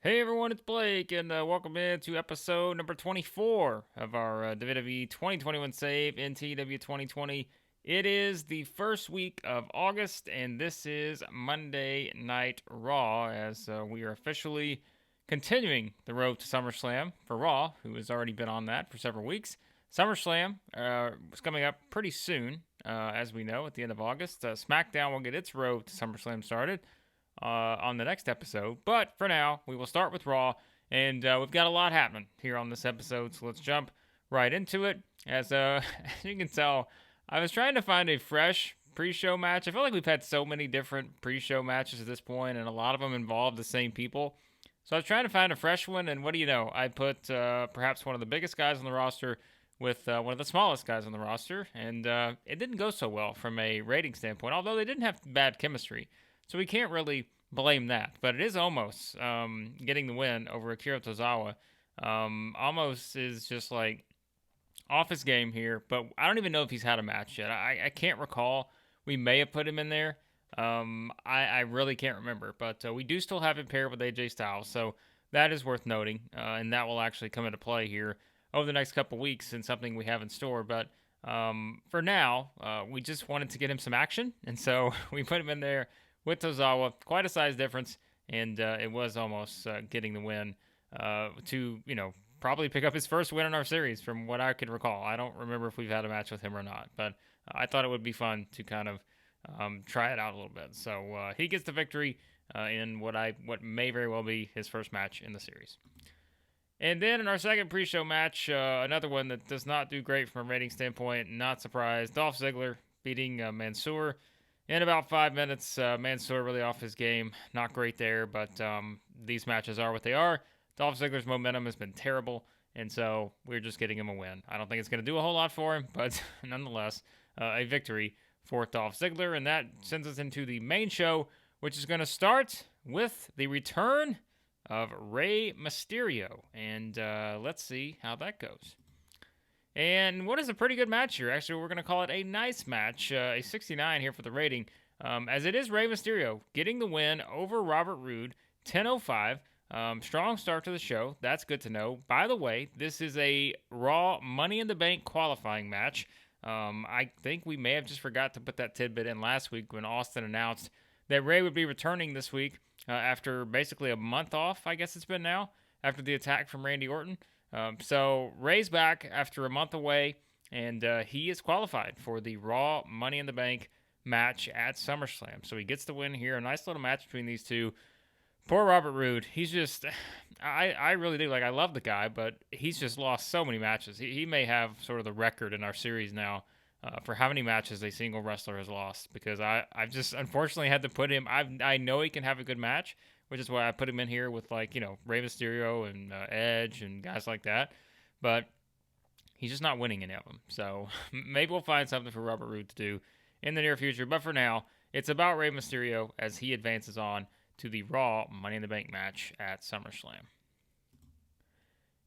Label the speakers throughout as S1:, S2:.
S1: Hey everyone, it's Blake, and welcome in to episode number 24 of our WWE 2021 save in TEW 2020. It is the first week of August, and this is Monday Night Raw, as we are officially continuing the road to SummerSlam for Raw, who has already been on that for several weeks. SummerSlam is coming up pretty soon, as we know, at the end of August. SmackDown will get its road to SummerSlam started on the next episode. But for now, we will start with Raw, and we've got a lot happening here on this episode, so let's jump right into it. As, as you can tell, I was trying to find a fresh pre-show match. I feel like we've had so many different pre-show matches at this point, and a lot of them involve the same people. So I was trying to find a fresh one, and what do you know? I put perhaps one of the biggest guys on the roster with one of the smallest guys on the roster, and it didn't go so well from a rating standpoint, although they didn't have bad chemistry. So we can't really blame that. But it is almost getting the win over Akira Tozawa. Almost is just like off his game here, but I don't even know if he's had a match yet. I can't recall. We may have put him in there. I really can't remember. But we do still have him paired with AJ Styles. So that is worth noting. And that will actually come into play here over the next couple weeks and something we have in store. But for now, we just wanted to get him some action. And so we put him in there with Tozawa. Quite a size difference, and it was almost getting the win to, probably pick up his first win in our series from what I can recall. I don't remember if we've had a match with him or not, but I thought it would be fun to kind of try it out a little bit. So he gets the victory in what may very well be his first match in the series. And then in our second pre-show match, another one that does not do great from a rating standpoint, not surprised, Dolph Ziggler beating Mansoor. In about 5 minutes, Mansoor really off his game. Not great there, but these matches are what they are. Dolph Ziggler's momentum has been terrible, and so we're just getting him a win. I don't think it's going to do a whole lot for him, but nonetheless, a victory for Dolph Ziggler. And that sends us into the main show, which is going to start with the return of Rey Mysterio. And let's see how that goes. And what is a pretty good match here? Actually, we're going to call it a nice match, a 69 here for the rating, as it is Rey Mysterio getting the win over Robert Roode, 10:05. Strong start to the show. That's good to know. By the way, this is a Raw Money in the Bank qualifying match. I think we may have just forgot to put that tidbit in last week when Austin announced that Rey would be returning this week after basically a month off, I guess it's been now, after the attack from Randy Orton. So Rey's back after a month away, and he is qualified for the Raw Money in the Bank match at SummerSlam. So he gets the win here. A nice little match between these two. Poor Robert Roode. He's just, I really do. I love the guy, but he's just lost so many matches. He may have sort of the record in our series now for how many matches a single wrestler has lost, because I've just unfortunately had to put him. I know he can have a good match, which is why I put him in here with Rey Mysterio and Edge and guys like that. But he's just not winning any of them. So maybe we'll find something for Robert Roode to do in the near future. But for now, it's about Rey Mysterio as he advances on to the Raw Money in the Bank match at SummerSlam.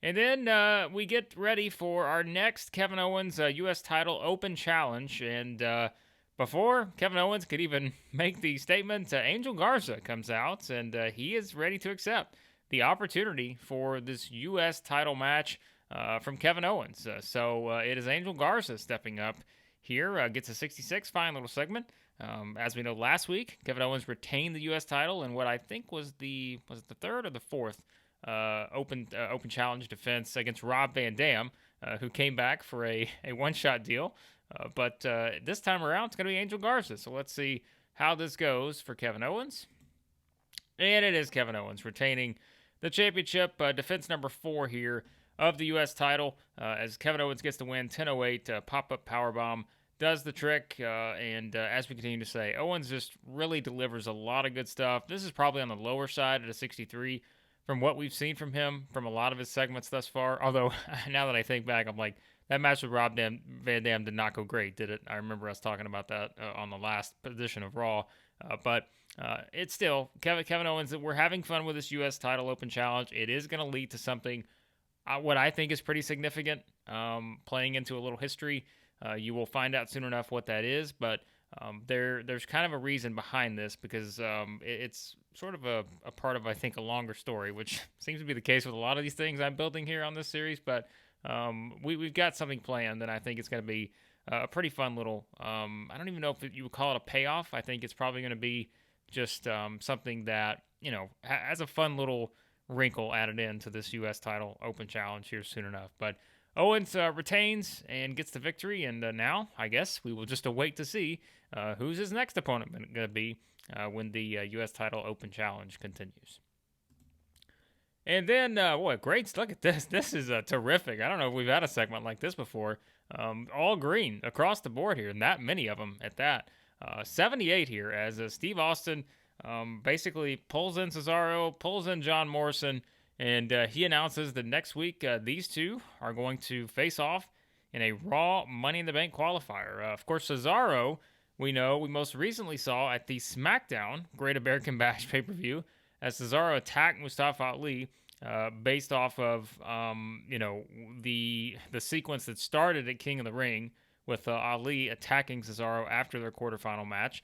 S1: And then we get ready for our next Kevin Owens U.S. title open challenge. And before Kevin Owens could even make the statement, Angel Garza comes out, and he is ready to accept the opportunity for this U.S. title match from Kevin Owens. So it is Angel Garza stepping up here, gets a 66, fine little segment. As we know, last week, Kevin Owens retained the U.S. title in what I think was the third or the fourth open challenge defense against Rob Van Dam, who came back for a one-shot deal. But this time around, it's going to be Angel Garza. So let's see how this goes for Kevin Owens. And it is Kevin Owens retaining the championship, defense number 4 here of the U.S. title, as Kevin Owens gets the win, 10:08, pop-up powerbomb. Does the trick, and as we continue to say, Owens just really delivers a lot of good stuff. This is probably on the lower side at a 63 from what we've seen from him from a lot of his segments thus far. Although, now that I think back, I'm like, that match with Rob Van Dam did not go great, did it? I remember us talking about that on the last edition of Raw. But it's still, Kevin Owens, we're having fun with this U.S. title open challenge. It is going to lead to something, what I think is pretty significant, playing into a little history. You will find out soon enough what that is, but there's kind of a reason behind this, because it's sort of a part of, I think, a longer story, which seems to be the case with a lot of these things I'm building here on this series. But we've got something planned, and I think it's going to be a pretty fun little. I don't even know if you would call it a payoff. I think it's probably going to be just something that has a fun little wrinkle added into this U.S. title open challenge here soon enough. But Owens retains and gets the victory, and now I guess we will just await to see who's his next opponent going to be when the U.S. title open challenge continues. And then, great, look at this. This is terrific. I don't know if we've had a segment like this before. All green across the board here, and that many of them at that. 78 here as Steve Austin basically pulls in Cesaro, pulls in John Morrison, and he announces that next week these two are going to face off in a Raw Money in the Bank qualifier. Of course, Cesaro, we most recently saw at the SmackDown Great American Bash pay-per-view as Cesaro attacked Mustafa Ali based off of, the sequence that started at King of the Ring with Ali attacking Cesaro after their quarterfinal match.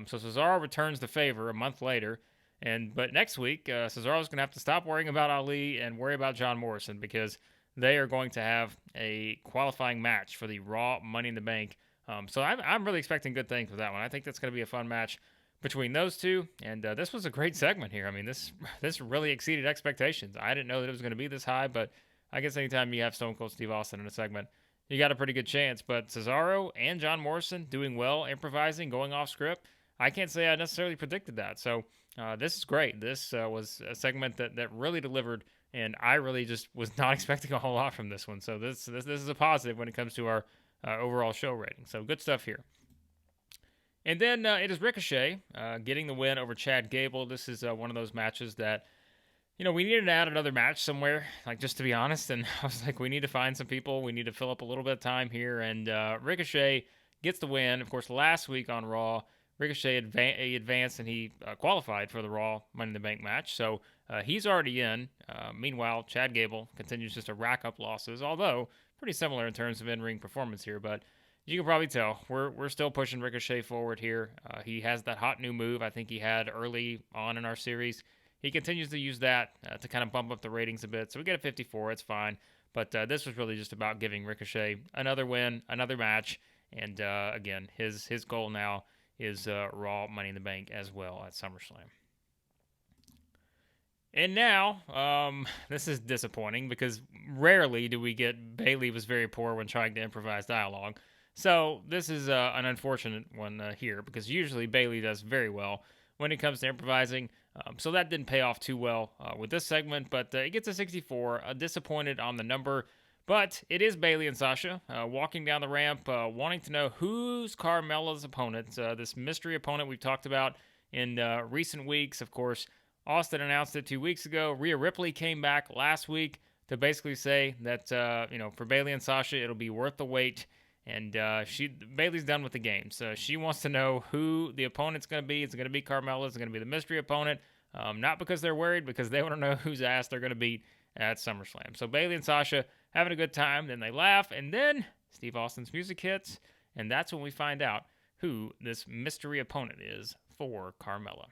S1: So Cesaro returns the favor a month later. But next week, Cesaro's going to have to stop worrying about Ali and worry about John Morrison because they are going to have a qualifying match for the Raw Money in the Bank. So I'm really expecting good things with that one. I think that's going to be a fun match between those two. And this was a great segment here. I mean, this really exceeded expectations. I didn't know that it was going to be this high, but I guess anytime you have Stone Cold Steve Austin in a segment, you got a pretty good chance. But Cesaro and John Morrison doing well, improvising, going off script. I can't say I necessarily predicted that. So this is great. This was a segment that really delivered, and I really just was not expecting a whole lot from this one. So this is a positive when it comes to our overall show rating. So good stuff here. And then it is Ricochet getting the win over Chad Gable. This is one of those matches that, we needed to add another match somewhere, like just to be honest. And I was like, we need to find some people. We need to fill up a little bit of time here. And Ricochet gets the win. Of course, last week on Raw, Ricochet advanced and he qualified for the Raw Money in the Bank match. So he's already in. Meanwhile, Chad Gable continues just to rack up losses, although pretty similar in terms of in-ring performance here. But you can probably tell we're still pushing Ricochet forward here. He has that hot new move I think he had early on in our series. He continues to use that to kind of bump up the ratings a bit. So we get a 54. It's fine. But this was really just about giving Ricochet another win, another match. And again, his goal now is Raw Money in the Bank as well at SummerSlam. And now, this is disappointing because rarely do we get Bayley was very poor when trying to improvise dialogue. So this is an unfortunate one here because usually Bayley does very well when it comes to improvising. So that didn't pay off too well with this segment, but it gets a 64. Disappointed on the number. But it is Bayley and Sasha walking down the ramp, wanting to know who's Carmella's opponent, this mystery opponent we've talked about in recent weeks. Of course, Austin announced it 2 weeks ago. Rhea Ripley came back last week to basically say that, for Bayley and Sasha, it'll be worth the wait. And Bayley's done with the game. So she wants to know who the opponent's going to be. Is it going to be Carmella? Is it going to be the mystery opponent? Not because they're worried, because they want to know whose ass they're going to beat at SummerSlam. So Bayley and Sasha having a good time. Then they laugh. And then Steve Austin's music hits. And that's when we find out who this mystery opponent is for Carmella.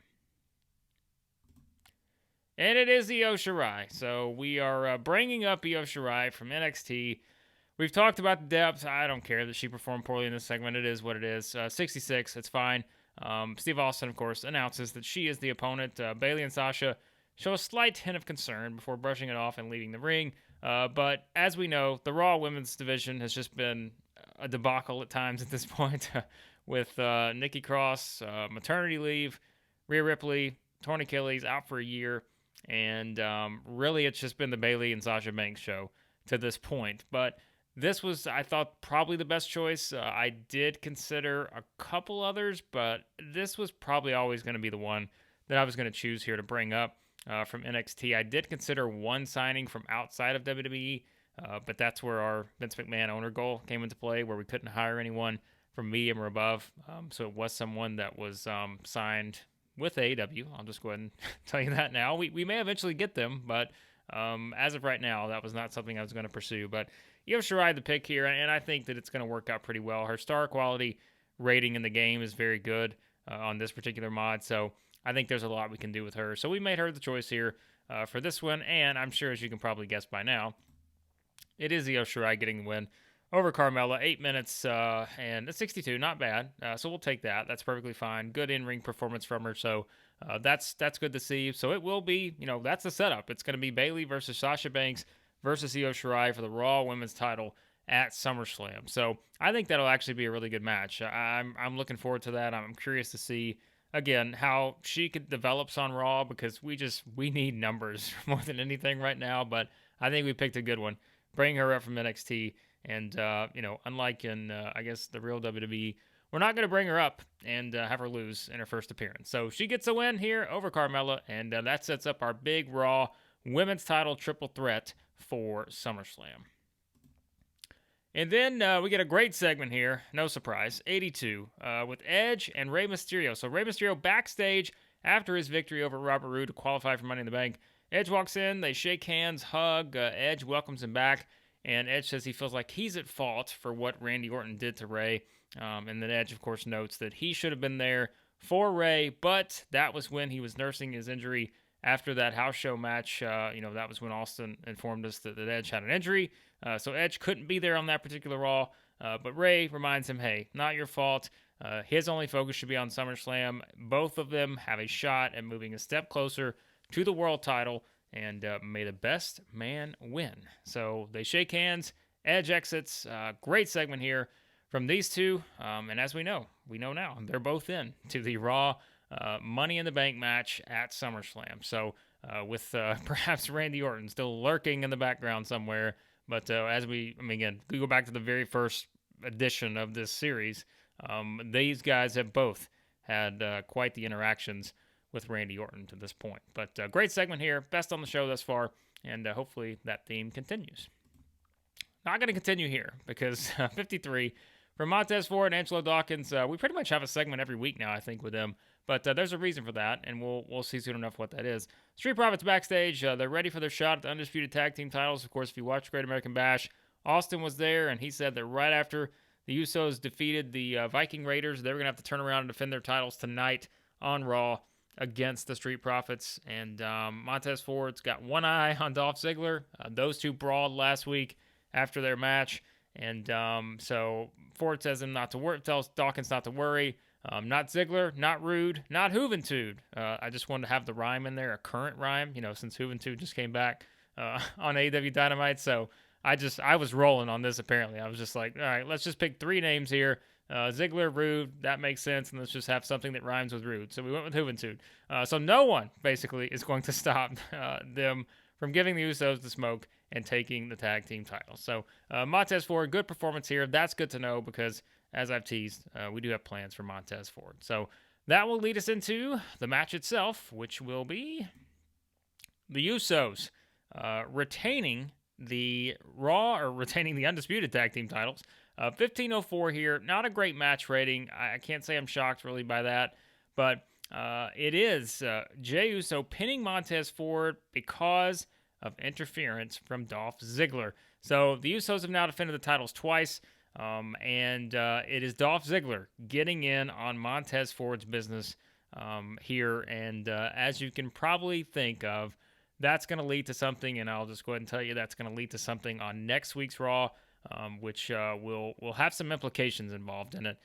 S1: And it is Io Shirai. So we are bringing up Io Shirai from NXT. We've talked about the depth. I don't care that she performed poorly in this segment. It is what it is. 66, it's fine. Steve Austin, of course, announces that she is the opponent. Bayley and Sasha show a slight hint of concern before brushing it off and leaving the ring. But as we know, the Raw Women's Division has just been a debacle at times at this point with Nikki Cross, maternity leave, Rhea Ripley, torn Achilles, out for a year. And really, it's just been the Bayley and Sasha Banks show to this point. But this was, I thought, probably the best choice. I did consider a couple others, but this was probably always going to be the one that I was going to choose here to bring up from NXT. I did consider one signing from outside of WWE, but that's where our Vince McMahon owner goal came into play, where we couldn't hire anyone from medium or above. So it was someone that was signed with AEW. I'll just go ahead and tell you that now. We may eventually get them, but as of right now, that was not something I was going to pursue. But Io Shirai the pick here, and I think that it's going to work out pretty well. Her star quality rating in the game is very good on this particular mod, so I think there's a lot we can do with her. So we made her the choice here for this one, and I'm sure, as you can probably guess by now, it is Io Shirai getting the win over Carmella. 8 minutes and 62, not bad. So we'll take that. That's perfectly fine. Good in-ring performance from her. So that's good to see. So it will be, that's the setup. It's going to be Bayley versus Sasha Banks versus Io Shirai for the Raw Women's title at SummerSlam. So I think that'll actually be a really good match. I'm looking forward to that. I'm curious to see, again, how she develops on Raw, because we need numbers more than anything right now. But I think we picked a good one. Bring her up from NXT, and unlike in I guess the real WWE, we're not going to bring her up and have her lose in her first appearance. So she gets a win here over Carmella, and that sets up our big Raw Women's title triple threat for SummerSlam. And then we get a great segment here, no surprise, 82, with Edge and Rey Mysterio. So Rey Mysterio backstage after his victory over Robert Roode to qualify for Money in the Bank. Edge walks in, they shake hands, hug, Edge welcomes him back, and Edge says he feels like he's at fault for what Randy Orton did to Rey. And then Edge, of course, notes that he should have been there for Rey, but that was when he was nursing his injury after that house show match. That was when Austin informed us that Edge had an injury. So Edge couldn't be there on that particular Raw. But Rey reminds him, hey, not your fault. His only focus should be on SummerSlam. Both of them have a shot at moving a step closer to the world title, and may the best man win. So they shake hands. Edge exits. Great segment here from these two. And as we know now, they're both in to the Raw Money in the Bank match at SummerSlam. So with perhaps Randy Orton still lurking in the background somewhere. But again, we go back to the very first edition of this series. These guys have both had quite the interactions with Randy Orton to this point. But great segment here. Best on the show thus far. And hopefully that theme continues. Not going to continue here because 53 from Montez Ford and Angelo Dawkins. We pretty much have a segment every week now, I think, with them. But there's a reason for that, and we'll see soon enough what that is. Street Profits backstage. They're ready for their shot at the Undisputed Tag Team titles. Of course, if you watch Great American Bash, Austin was there, and he said that right after the Usos defeated the Viking Raiders, they were going to have to turn around and defend their titles tonight on Raw against the Street Profits. And Montez Ford's got one eye on Dolph Ziggler. Those two brawled last week after their match. And so Ford tells Dawkins not to worry. Not Ziggler, not Rude, not Juventud. I just wanted to have the rhyme in there, a current rhyme, since Juventud just came back on AEW Dynamite. So I was rolling on this apparently. I was just like, all right, let's just pick three names here. Ziggler, Rude, that makes sense, and let's just have something that rhymes with Rude. So we went with Juventud. So no one, basically, is going to stop them from giving the Usos the smoke and taking the tag team titles. So Montez Ford, good performance here. That's good to know because, as I've teased, we do have plans for Montez Ford. So that will lead us into the match itself, which will be the Usos retaining the Undisputed Tag Team titles. 15:04 here. Not a great match rating. I can't say I'm shocked really by that, but it is Jey Uso pinning Montez Ford because of interference from Dolph Ziggler. So the Usos have now defended the titles twice, and it is Dolph Ziggler getting in on Montez Ford's business here. And as you can probably think of, that's going to lead to something, and I'll just go ahead and tell you that's going to lead to something on next week's Raw, which will have some implications involved in it.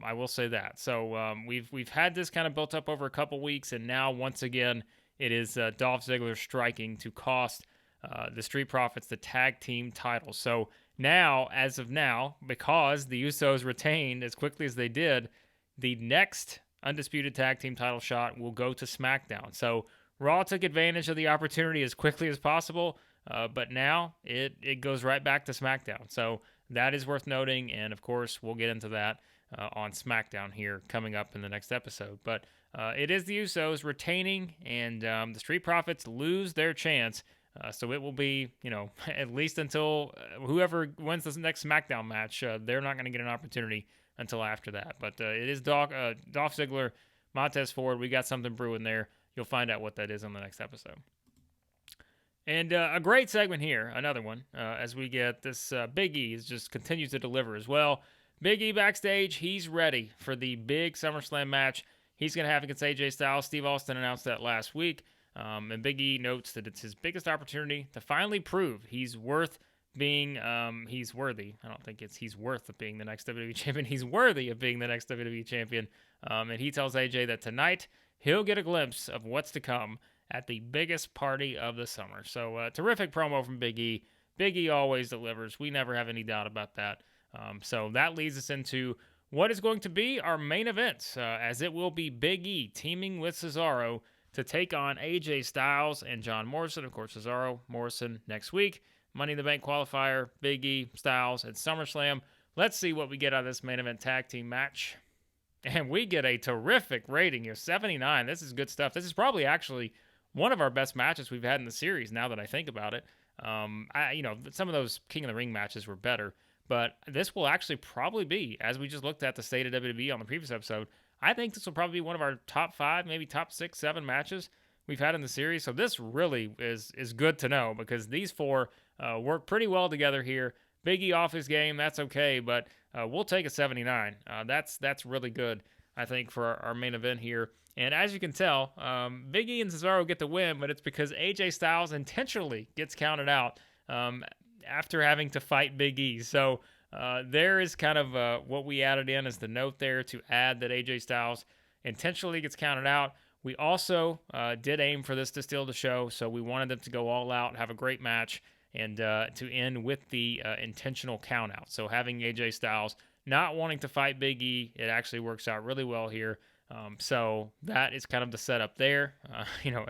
S1: I will say that. So we've had this kind of built up over a couple weeks, and now once again it is Dolph Ziggler striking to cost the Street Profits the tag team titles. So now, as of now, because the Usos retained as quickly as they did, the next Undisputed Tag Team title shot will go to SmackDown. So Raw took advantage of the opportunity as quickly as possible, but now it goes right back to SmackDown. So that is worth noting, and of course, we'll get into that on SmackDown here coming up in the next episode. But it is the Usos retaining, and the Street Profits lose their chance. So it will be, at least until whoever wins this next SmackDown match, they're not going to get an opportunity until after that. But it is Dolph Ziggler, Montez Ford. We got something brewing there. You'll find out what that is on the next episode. And a great segment here, another one, as we get this Big E just continues to deliver as well. Big E backstage, he's ready for the big SummerSlam match. he's going to have against AJ Styles. Steve Austin announced that last week. And Big E notes that it's his biggest opportunity to finally prove he's worth being, he's worthy. I don't think it's he's worth of being the next WWE champion. He's worthy of being the next WWE champion. And he tells AJ that tonight he'll get a glimpse of what's to come at the biggest party of the summer. So terrific promo from Big E. Big E always delivers. We never have any doubt about that. So that leads us into what is going to be our main event, as it will be Big E teaming with Cesaro to take on AJ Styles and John Morrison. Of course, Cesaro, Morrison next week. Money in the Bank qualifier, Big E, Styles at SummerSlam. Let's see what we get out of this main event tag team match. And we get a terrific rating here, 79. This is good stuff. This is probably actually one of our best matches we've had in the series now that I think about it. Some of those King of the Ring matches were better, but this will actually probably be, as we just looked at the state of WWE on the previous episode, I think this will probably be one of our top 5, maybe top 6, 7 matches we've had in the series. So this really is good to know, because these 4 work pretty well together here. Big E off his game, that's okay, but we'll take a 79. That's really good, I think, for our main event here. And as you can tell, Big E and Cesaro get the win, but it's because AJ Styles intentionally gets counted out after having to fight Big E. So there is kind of what we added in as the note there to add that AJ Styles intentionally gets counted out. We also did aim for this to steal the show, so we wanted them to go all out, have a great match, and to end with the intentional count out. So having AJ Styles not wanting to fight Big E, it actually works out really well here. So that is kind of the setup there.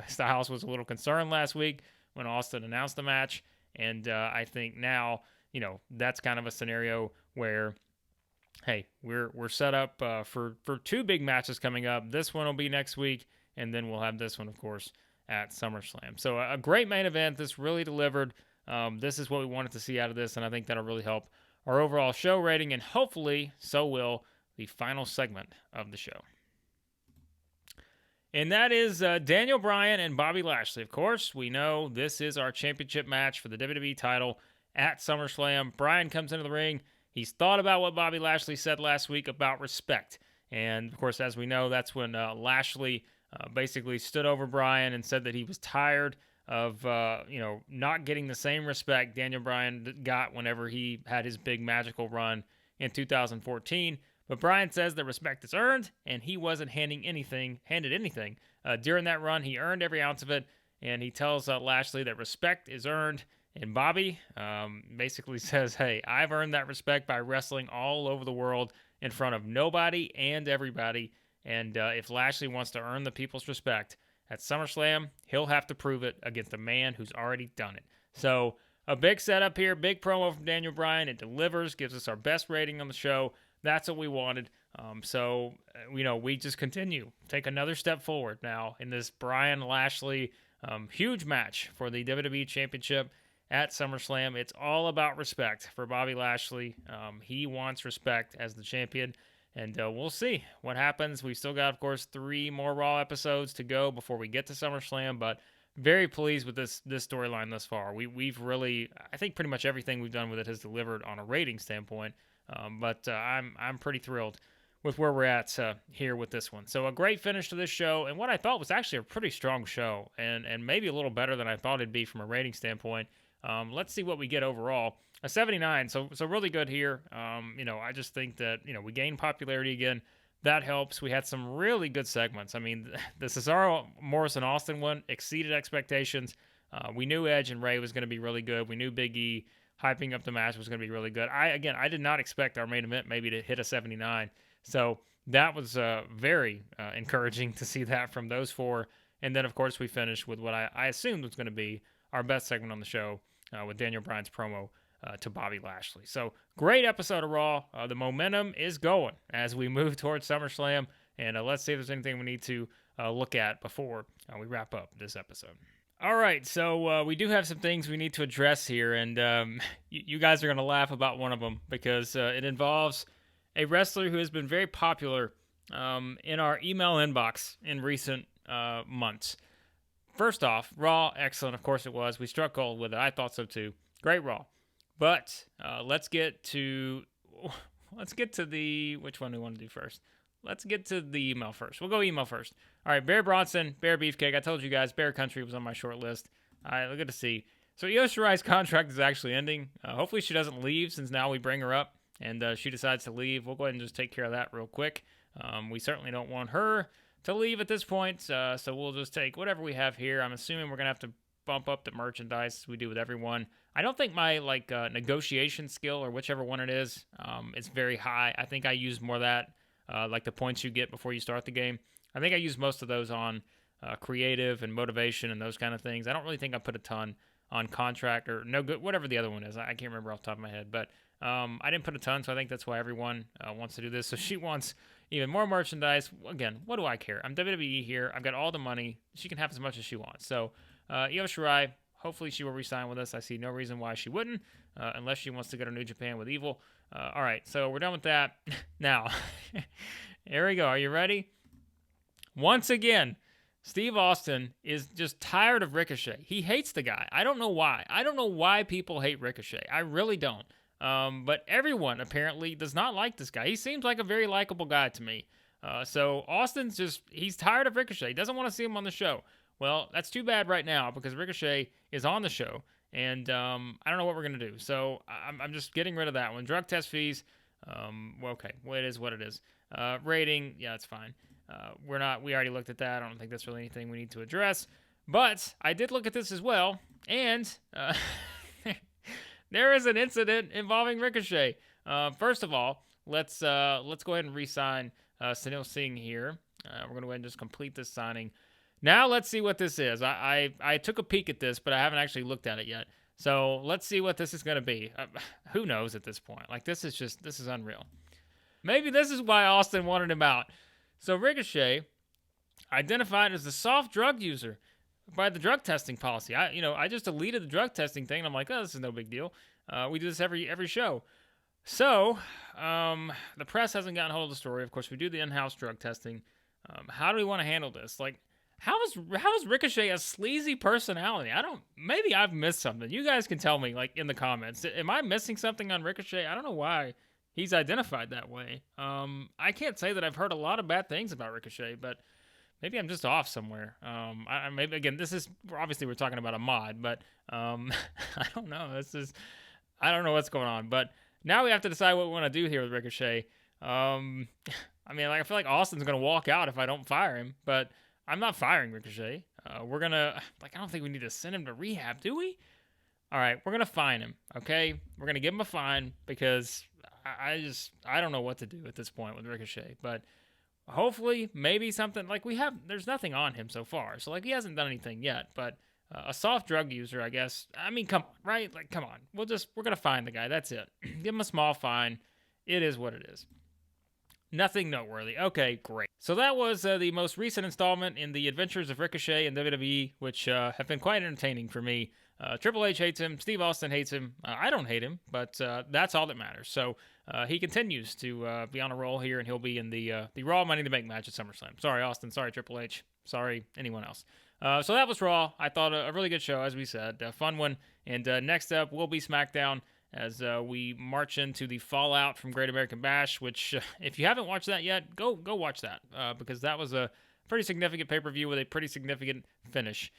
S1: Styles was a little concerned last week when Austin announced the match, and I think now, that's kind of a scenario where, hey, we're set up for 2 big matches coming up. This one will be next week, and then we'll have this one, of course, at SummerSlam. So a great main event. This really delivered. This is what we wanted to see out of this, and I think that'll really help our overall show rating, and hopefully so will the final segment of the show. And that is Daniel Bryan and Bobby Lashley. Of course, we know this is our championship match for the WWE title at SummerSlam. Bryan comes into the ring. He's thought about what Bobby Lashley said last week about respect. And, of course, as we know, that's when Lashley basically stood over Bryan and said that he was tired of, not getting the same respect Daniel Bryan got whenever he had his big magical run in 2014. But Bryan says that respect is earned, and he wasn't handed anything. During that run, he earned every ounce of it, and he tells Lashley that respect is earned. And Bobby basically says, hey, I've earned that respect by wrestling all over the world in front of nobody and everybody. And if Lashley wants to earn the people's respect at SummerSlam, he'll have to prove it against a man who's already done it. So a big setup here, big promo from Daniel Bryan. It delivers, gives us our best rating on the show. That's what we wanted. We just continue. Take another step forward now in this Bryan Lashley huge match for the WWE Championship at SummerSlam. It's all about respect for Bobby Lashley. He wants respect as the champion, and we'll see what happens. We've still got, of course, 3 more Raw episodes to go before we get to SummerSlam, but very pleased with this storyline thus far. We've really, I think pretty much everything we've done with it has delivered on a rating standpoint. But I'm pretty thrilled with where we're at here with this one. So a great finish to this show, and what I thought was actually a pretty strong show, and maybe a little better than I thought it'd be from a rating standpoint. Let's see what we get overall. A 79, so really good here. I just think that we gained popularity again. That helps. We had some really good segments. I mean, the Cesaro Morrison Austin one exceeded expectations. We knew Edge and Ray was going to be really good. We knew Big E hyping up the match was going to be really good. I did not expect our main event maybe to hit a 79. So that was very encouraging to see that from those 4. And then, of course, we finished with what I assumed was going to be our best segment on the show with Daniel Bryan's promo to Bobby Lashley. So great episode of Raw. The momentum is going as we move towards SummerSlam. And let's see if there's anything we need to look at before we wrap up this episode. All right, so we do have some things we need to address here, and you guys are going to laugh about one of them because it involves a wrestler who has been very popular in our email inbox in recent months. First off, Raw, excellent. Of course it was. We struck gold with it. I thought so too. Great Raw. But let's get to the which one do we want to do first? let's get to the email first. We'll go email first. All right, Bear Bronson, Bear Beefcake. I told you guys, Bear Country was on my short list. All right, good to see. So Io Shirai's contract is actually ending. Hopefully she doesn't leave since now we bring her up and she decides to leave. We'll go ahead and just take care of that real quick. We certainly don't want her to leave at this point, so we'll just take whatever we have here. I'm assuming we're going to have to bump up the merchandise we do with everyone. I don't think my negotiation skill or whichever one it is very high. I think I use more of that, like the points you get before you start the game. I think I use most of those on creative and motivation and those kind of things. I don't really think I put a ton on contract or no good, whatever the other one is. I can't remember off the top of my head, but I didn't put a ton, so I think that's why everyone wants to do this. So she wants even more merchandise. Again, what do I care? I'm WWE here. I've got all the money. She can have as much as she wants. So Io Shirai, hopefully she will re-sign with us. I see no reason why she wouldn't, unless she wants to go to New Japan with Evil. All right, so we're done with that. Now, here we go. Are you ready? Once again, Steve Austin is just tired of Ricochet. He hates the guy. I don't know why. I don't know why people hate Ricochet. I really don't. But everyone apparently does not like this guy. He seems like a very likable guy to me. So Austin's he's tired of Ricochet. He doesn't want to see him on the show. Well, that's too bad right now because Ricochet is on the show. And I don't know what we're going to do. So I'm just getting rid of that one. Drug test fees. Okay. Well, it is what it is. Rating. Yeah, it's fine. We already looked at that. I don't think that's really anything we need to address. But I did look at this as well. And there is an incident involving Ricochet. First of all, let's go ahead and re-sign Sunil Singh here. We're going to go ahead and just complete this signing. Now let's see what this is. I took a peek at this, but I haven't actually looked at it yet. So let's see what this is going to be. Who knows at this point? Like, this is unreal. Maybe this is why Austin wanted him out. So Ricochet, identified as a soft drug user by the drug testing policy. I just deleted the drug testing thing, and I'm like, oh, this is no big deal. We do this every show. So the press hasn't gotten hold of the story. Of course, we do the in-house drug testing. How do we want to handle this? Like, how is Ricochet a sleazy personality? Maybe I've missed something. You guys can tell me, like, in the comments. Am I missing something on Ricochet? I don't know why he's identified that way. I can't say that I've heard a lot of bad things about Ricochet, but maybe I'm just off somewhere. Maybe again, we're talking about a mod, but I don't know. I don't know what's going on. But now we have to decide what we want to do here with Ricochet. I feel like Austin's gonna walk out if I don't fire him, but I'm not firing Ricochet. I don't think we need to send him to rehab, do we? All right, we're gonna fine him. Okay, we're gonna give him a fine because I don't know what to do at this point with Ricochet, but hopefully maybe something there's nothing on him so far. So he hasn't done anything yet, but a soft drug user, I guess. I mean, come on, right? Like, come on. We're going to fine the guy. That's it. Give him a small fine. It is what it is. Nothing noteworthy. Okay, great. So that was the most recent installment in the adventures of Ricochet and WWE, which have been quite entertaining for me. Triple H hates him. Steve Austin hates him. I don't hate him, but that's all that matters. So he continues to be on a roll here, and he'll be in the Raw Money to Bank match at SummerSlam. Sorry, Austin. Sorry, Triple H. Sorry, anyone else. So that was Raw. I thought a really good show, as we said. A fun one. And next up will be SmackDown as we march into the fallout from Great American Bash, which if you haven't watched that yet, go watch that because that was a pretty significant pay-per-view with a pretty significant finish.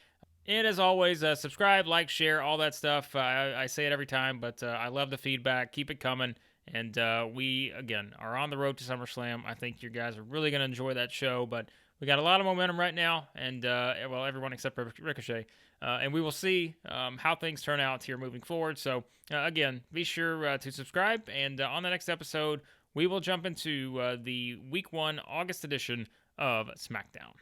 S1: And as always, subscribe, like, share, all that stuff. I say it every time, but I love the feedback. Keep it coming. And we, again, are on the road to SummerSlam. I think you guys are really going to enjoy that show, but we got a lot of momentum right now, and, everyone except Ricochet. And we will see how things turn out here moving forward. So, again, be sure to subscribe. And on the next episode, we will jump into the Week 1 August edition of SmackDown.